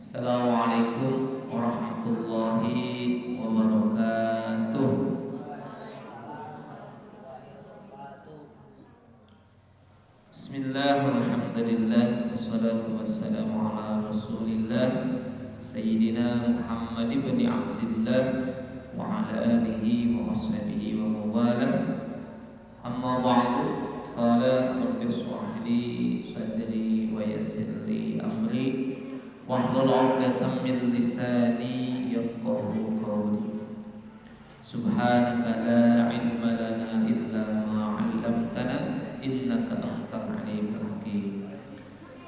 Assalamualaikum warahmatullahi wabarakatuh. Bismillahirrahmanirrahim. Wassalatu wassalamu ala Rasulillah Sayyidina Muhammad ibn Abdillah wa ala alihi wa washabihi wa mawalah. Amma ba'du. Qala rabbi shrah li sadri wa yassir li amri wahlul 'uqdatam min lisani yafqahu qawli. Subhanaka la ilma lana illa ma 'allamtana innaka antal alimul hakim.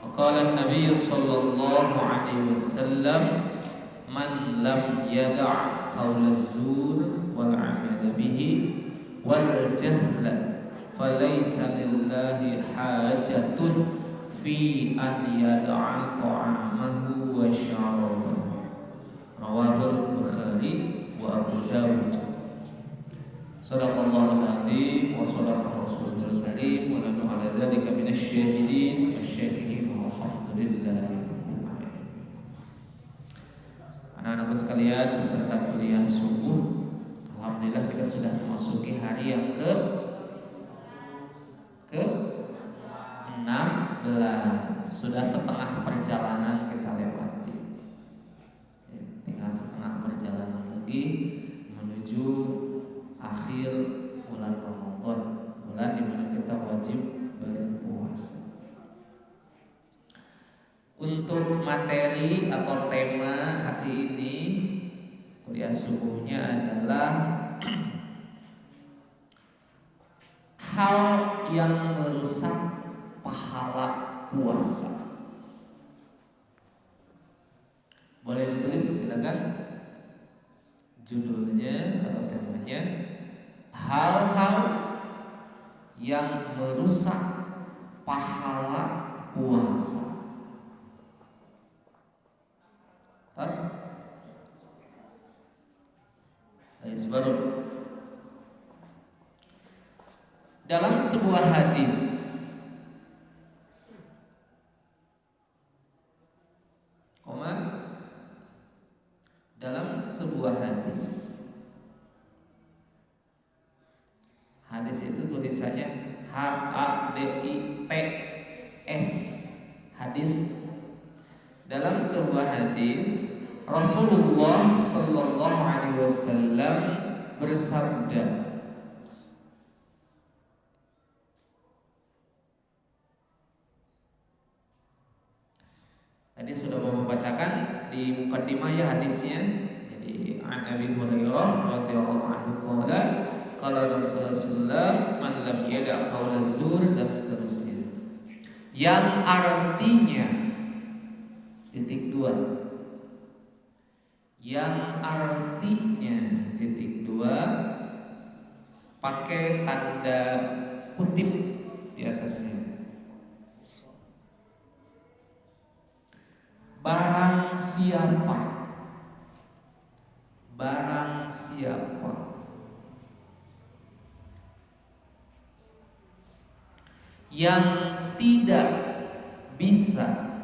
Wa qala an-nabiy sallallahu alaihi wasallam man lam yada' qawla az-zur wal 'amala bihi wal jahla falaysa lillahi hajatun fi an yada'a ta'amahu wa syarabahu. Rawahul Bukhari wa Abu Dawud. Shadaqallahul azim wa shadaqa rasulul karim wa nahnu ala dzalika minasy syahidin wasyakirin walhamdulillahi rabbil alamin. Anak-anakku sekalian peserta kuliah subuh, alhamdulillah kita sudah memasuki hari yang ke 16. Sudah setengah perjalanan kita lewati. Tinggal setengah perjalanan lagi menuju akhir bulan Ramadan, bulan di mana kita wajib berpuasa. Untuk materi atau tema hari ini kuliah subuhnya adalah hal yang merusak pahala puasa. Boleh ditulis silakan judulnya atau temanya, hal-hal yang merusak pahala puasa. Tas baru. Dalam sebuah hadis hadis itu tulisannya HADITS hadis. Dalam sebuah hadis Rasulullah sallallahu alaihi wasallam bersabda, tadi sudah membacakan di mukaddimah ya hadisnya. Jadi an Abi Hurairah radhiyallahu anhu qala qala Rasulullah sallallahu man lam yada' qaula zur dan seterusnya. Yang artinya titik 2. Yang artinya titik 2 pakai tanda kutip di atasnya. Barang siapa yang tidak bisa,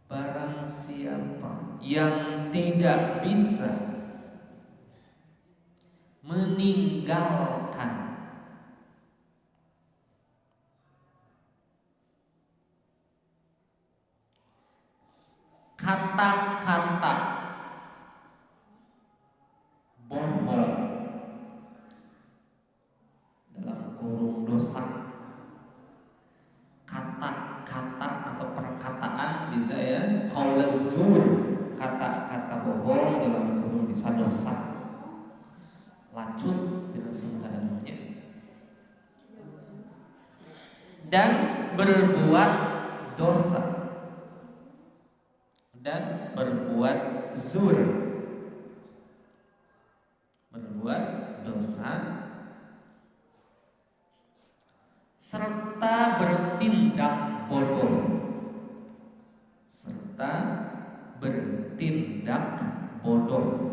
barang siapa yang tidak bisa meninggalkan kata-kata bohong dalam kurung dosa, kata-kata atau perkataan bisa ya, qaul zur, kata-kata bohong dalam kurung bisa dosa, lacut dengan Sunda namanya, dan berbuat dosa dan berbuat zur, berbuat dosa serta bertindak bodoh, serta bertindak bodoh.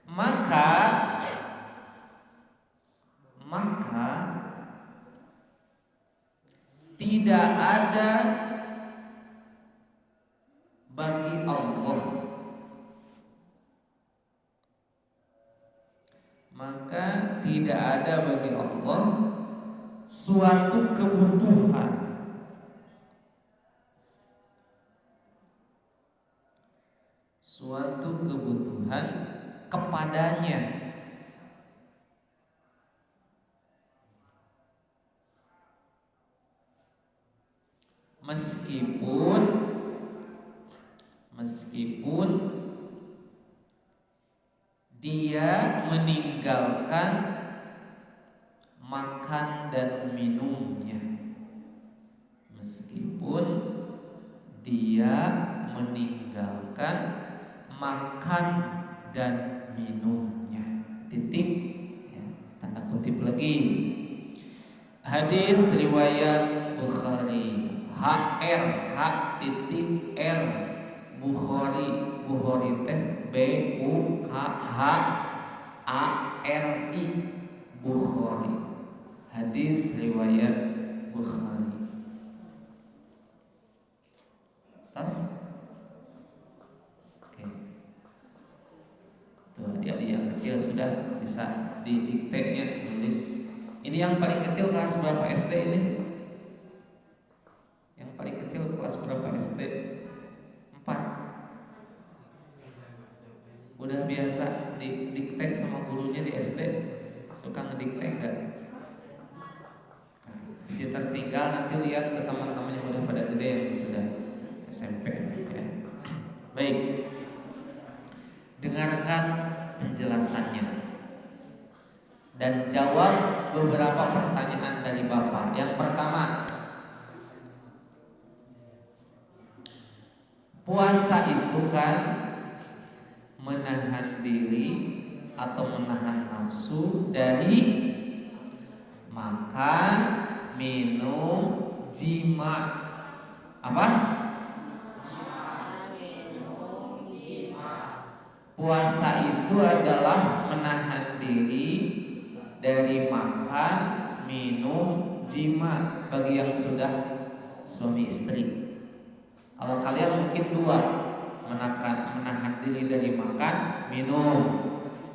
Maka bagi Allah, maka tidak ada bagi Allah suatu kebutuhan kepadanya, meskipun dia meninggalkan makan dan minumnya. Meskipun dia meninggalkan makan dan minumnya. Titik ya, tanda kutip lagi. Hadis riwayat Bukhari. HR H.R Bukhari teh Bukhari, Bukhari. Hadis riwayat Bukhari. Tas. Oke. Tuh, adik-adik yang kecil sudah bisa didikteknya tulis. Ini yang paling kecil kelas berapa SD ini? Yang paling kecil kelas berapa SD? 4. Udah biasa didikte sama gurunya di SD? Suka ngedikte enggak? Bisa tertinggal, nanti lihat ke teman-teman yang udah pada gede yang sudah SMP ya. Baik. Dengarkan penjelasannya dan jawab beberapa pertanyaan dari Bapak. Yang pertama, puasa itu kan menahan diri atau menahan nafsu dari makan, minum, jima. Apa? Puasa itu adalah menahan diri dari makan, minum, jima bagi yang sudah suami istri. Kalau kalian mungkin 2, menahan diri dari makan, minum.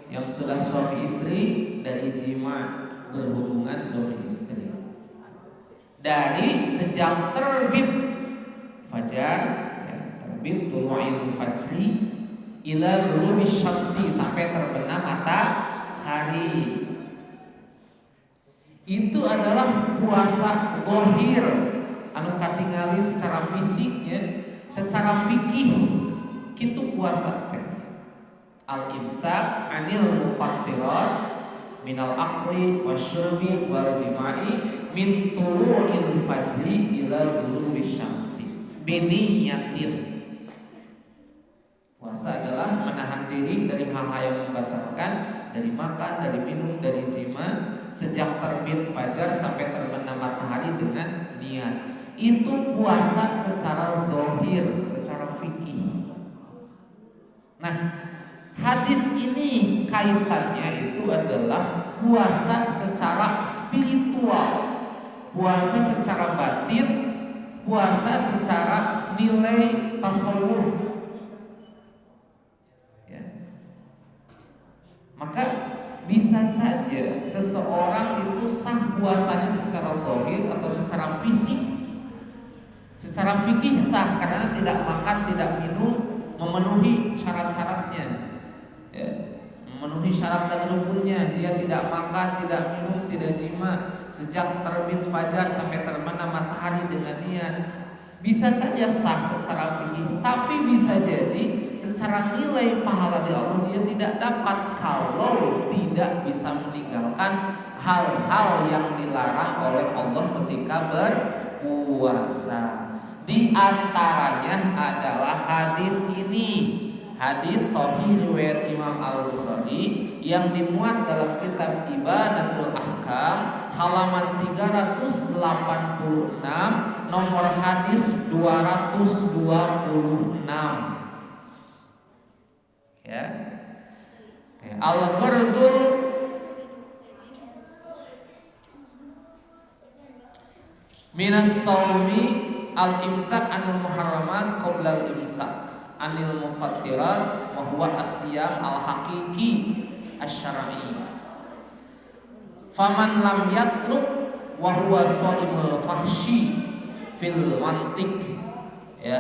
Yang sudah suami istri dari jima, berhubungan suami istri. Dari sejak terbit fajar, ya, terbit tulu'il fajri ila ghurubis syamsi, sampai terbenam matahari. Itu adalah puasa zahir anu katingali secara fisiknya, secara fikih kitu puasa al-imsak anil mufattirat minal akli wasyurbi wal jima'i min tulu'il fajri ila ghurubis syamsi biniyatin. Puasa adalah menahan diri dari hal-hal yang membatalkan, dari makan, dari minum, dari jima, sejak terbit fajar sampai terbenam matahari dengan niat. Itu puasa secara zahir, secara fikih. Nah, hadis ini kaitannya itu adalah puasa secara spiritual, puasa secara batin, puasa secara nilai tasawuf. Maka bisa saja seseorang itu sah puasanya secara zahir atau secara fisik. Secara fikih sah karena tidak makan, tidak minum, memenuhi syarat-syaratnya ya, memenuhi syarat dan rukunnya. Dia tidak makan, tidak minum, tidak jima sejak terbit fajar sampai terbenam matahari dengan niat. Bisa saja sah secara fikih, tapi bisa jadi secara nilai pahala di Allah dia tidak dapat kalau tidak bisa meninggalkan hal-hal yang dilarang oleh Allah ketika berpuasa. Di antaranya adalah hadis ini, hadis sahih riwayat Imam Al-Bukhari yang dimuat dalam kitab Ibadatul Ahkam halaman 386, nomor hadis 226. Ya. Al-Qardul minas shaumi al-imsak anil muharramat qabla al-imsak. anil mufattirat wa huwa as-siyam al-haqiqi asy-syar'i. Faman lam yatruk wa huwa shaimul fahsyi fil mantiq ya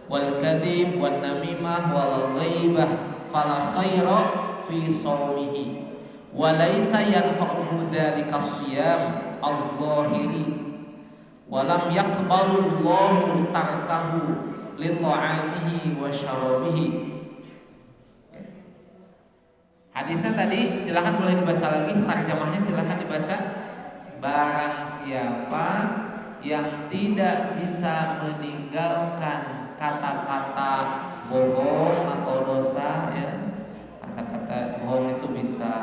wal kadhib wan namimah wal ghaibah fala khaira fi shaumihi wa laisa yanfa'uhu dzalika as-siyam az-zahiri wa lam yaqbalu Allahu tarkahu li ta'amihi wa syarabihi. Hadisnya tadi silakan boleh dibaca lagi, terjemahnya silakan dibaca. Barang siapa yang tidak bisa meninggalkan kata-kata bohong atau dosa ya. Kata-kata bohong itu bisa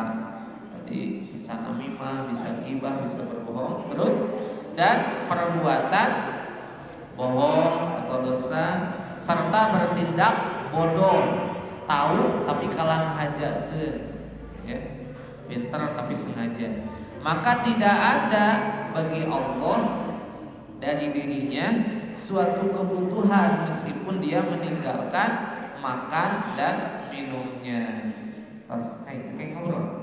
tadi bisa namimah, bisa ghibah, bisa berbohong terus, dan perbuatan bohong atau dosa serta bertindak bodoh, tahu tapi kalah hajakeun ya, pinter tapi sengaja, maka tidak ada bagi Allah dari dirinya suatu kebutuhan meskipun dia meninggalkan makan dan minumnya. Terus, kayak ngobrol.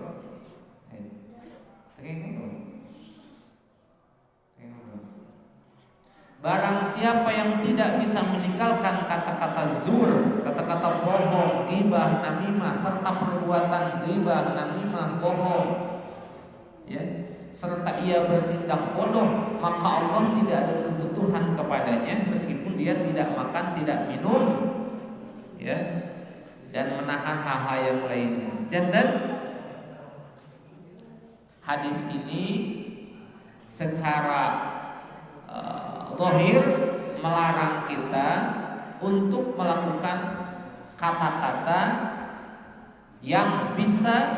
Barang siapa yang tidak bisa meninggalkan kata-kata zur, kata-kata bohong, ghibah, namimah, serta perbuatan ghibah, namimah, bohong, ya, serta ia bertindak bodoh, maka Allah tidak ada kebutuhan kepadanya meskipun dia tidak makan, tidak minum, ya, dan menahan hal-hal yang lainnya. Jangan hadis ini secara zahir melarang kita untuk melakukan kata-kata yang bisa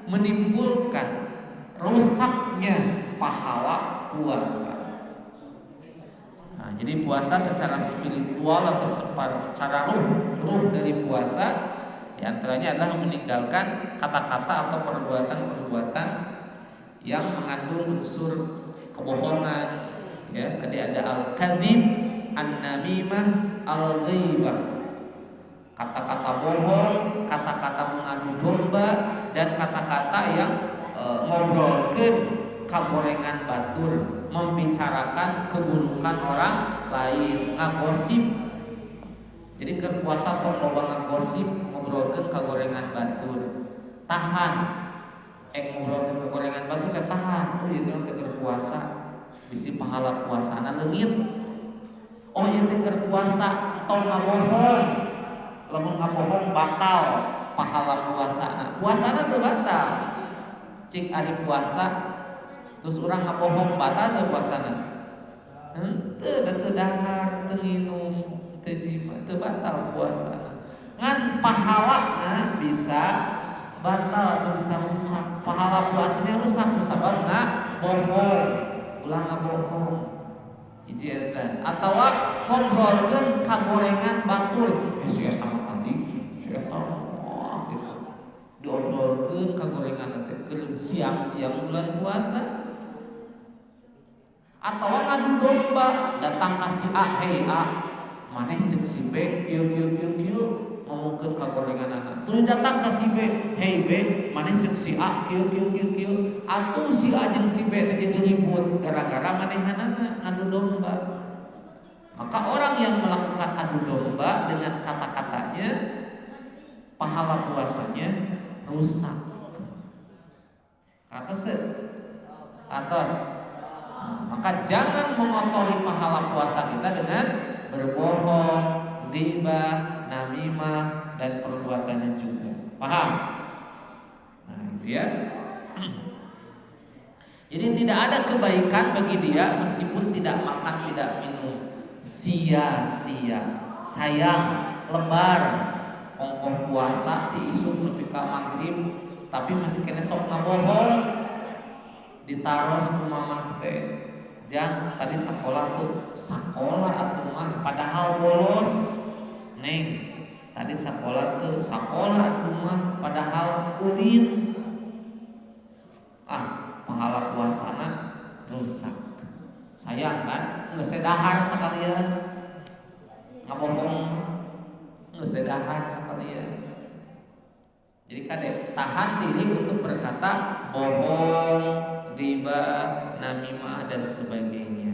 menimbulkan rusaknya pahala puasa. Nah, jadi puasa secara spiritual atau secara ruh dari puasa, di antaranya adalah meninggalkan kata-kata atau perbuatan-perbuatan yang mengandung unsur kebohongan. Ya, tadi ada al-kadhib, an-namimah, al-ghaibah. Kata-kata bohong, kata-kata mengadu domba, dan kata-kata yang ngobrolkeun kagorengan batur, membicarakan keburukan orang lain, ngagosip. Jadi keur puasa tong loba ngagosip, ngobrolkeun kagorengan batur. Tahan. Ngobrolkeun kagorengan batur teh tahan. Ieu teh keur puasa. Bisi pahala puasana leungit. Oh ieu teh keur puasa tong ngabohong. Lamun ngabohong batal pahala puasana. Puasana teu batal. Cik ari puasa terus urang ngabohong batal teu puasana. Teu dahar, teu nginum, teu jima, teu batal puasana. Ngan pahalana bisa batal atau bisa rusak. Pahala puasanya rusak sabab bohong. Ulang ngabohong hiji eta atawa ngobrolkeun kagorengan batur si eta tadi si eta gitu diobrolkeun kagorengan teh keur siang-siang bulan puasa atawa ngadu domba datang ka si A hei A maneh ceuk si B kieu ngomongkeun kagorenganana tuluy datang ka si B hei B maneh ceuk si A kieu atuh si A jeung si B teh jadi ribut gara-gara manehanana adu domba. Maka orang yang melakukan adu domba dengan kata-katanya pahala puasanya rusak. Atas teh atas. Maka jangan mengotori pahala puasa kita dengan berbohong, ghibah, namimah, dan perbuatannya juga. Paham? Nah, itu ya. Jadi tidak ada kebaikan bagi dia meskipun tidak makan, tidak minum. Sia-sia, sayang, lebar, ongkoh puasa diisuk nepi ka maghrib, tapi masih kena sok ngabohong. Ditaros ku mamah teh. Jang tadi sekolah tuh sekolah atuh mah padahal bolos. Neng, tadi sekolah tuh sekolah atuh mah padahal udin. Pahala puasana rusak. Sayang kan? Nggak sedahar sekalian ngabohong sedahan sekalian. Jadi kadek tahan diri untuk berkata bohong, ghibah, namimah dan sebagainya.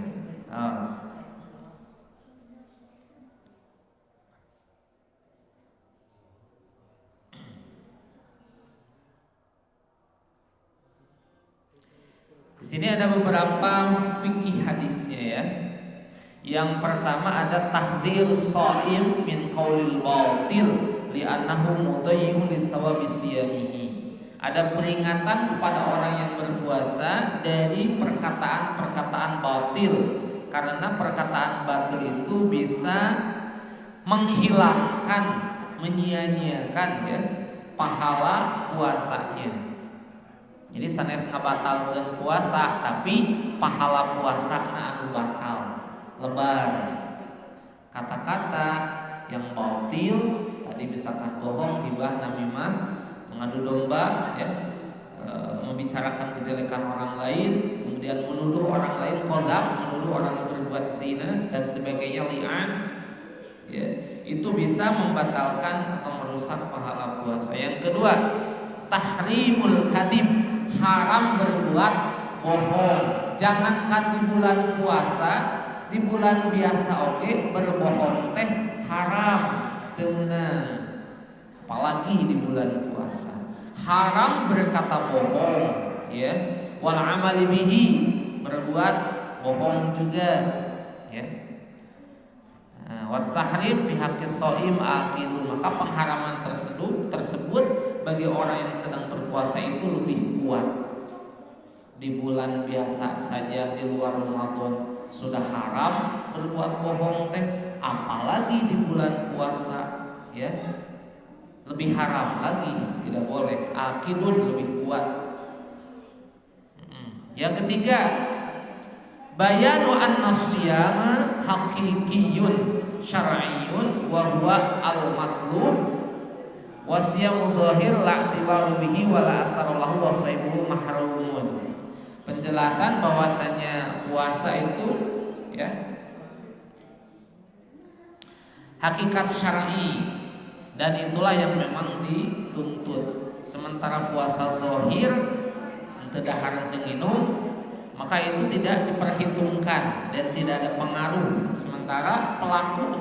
Di sini ada beberapa fikih hadisnya ya. Yang pertama ada tahdzir shaim min qaulil batil li'annahu mudayyi'un li thawabi siyamihi. Ada peringatan kepada orang yang berpuasa dari perkataan-perkataan batil, karena perkataan batil itu bisa menghilangkan, menyia-nyiakan ya pahala puasanya. Jadi sanes ngabatalkeun puasa tapi pahala puasana anu batal lebar. Kata-kata yang batil tadi misalkan bohong, ghibah, namimah, mengadu domba ya, membicarakan kejelekan orang lain, kemudian menuduh orang lain qadzab, menuduh orang yang berbuat zina dan sebagainya, li'an ya, itu bisa membatalkan atau merusak pahala puasa. Yang kedua, tahrimul kadhib, haram berbuat bohong. Jangankan di bulan puasa, di bulan biasa oke berbohong teh haram temenan. Apalagi di bulan puasa. Haram berkata bohong ya. Wal amali bihi, berbuat bohong juga ya. Wa tahrim fi haqqis shaim aqilun, maka pengharaman tersebut bagi orang yang sedang berpuasa itu lebih kuat. Di bulan biasa saja, di luar Ramadan sudah haram berbuat bohong teh, apalagi di bulan puasa ya, lebih haram lagi, tidak boleh. Aqidun lebih kuat. Yang ketiga, bayanu an-nasyama haqiqiyun syar'iyyun wa huwa al-matlub wa siyamu dhahir la i'tibaru bihi wa la athara lahu wa sahibuhu mahrumun. Penjelasan bahwasanya puasa itu ya hakikat syar'i dan itulah yang memang dituntut. Sementara puasa zahir teu dahar teu nginum, maka itu tidak diperhitungkan dan tidak ada pengaruh. Sementara pelaku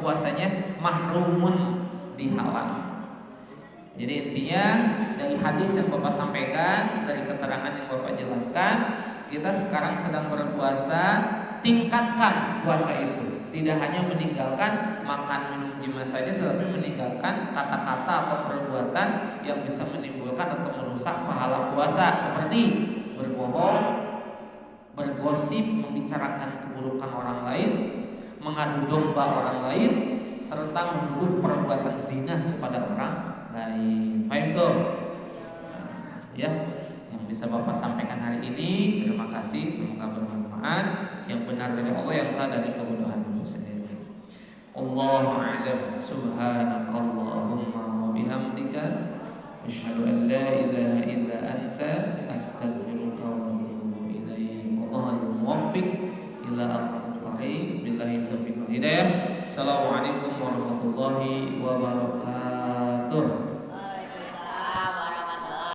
puasanya mahrumun, dihalang. Jadi intinya dari hadis yang Bapak sampaikan, dari keterangan yang Bapak jelaskan, kita sekarang sedang berpuasa, tingkatkan puasa itu. Tidak hanya meninggalkan makan minum jima saja, tetapi meninggalkan kata-kata atau perbuatan yang bisa menimbulkan atau merusak pahala puasa, seperti berbohong, bergosip, membicarakan keburukan orang lain, mengadu domba orang lain, serta menuduh perbuatan zina kepada orang lain. Paham tuh? Ya, yang bisa Bapak sampaikan hari ini. Terima kasih, semoga bermanfaat. Yang benar dari Allah, yang salah dari kebodohan sendiri. Allahu a'lam. Subhanallah.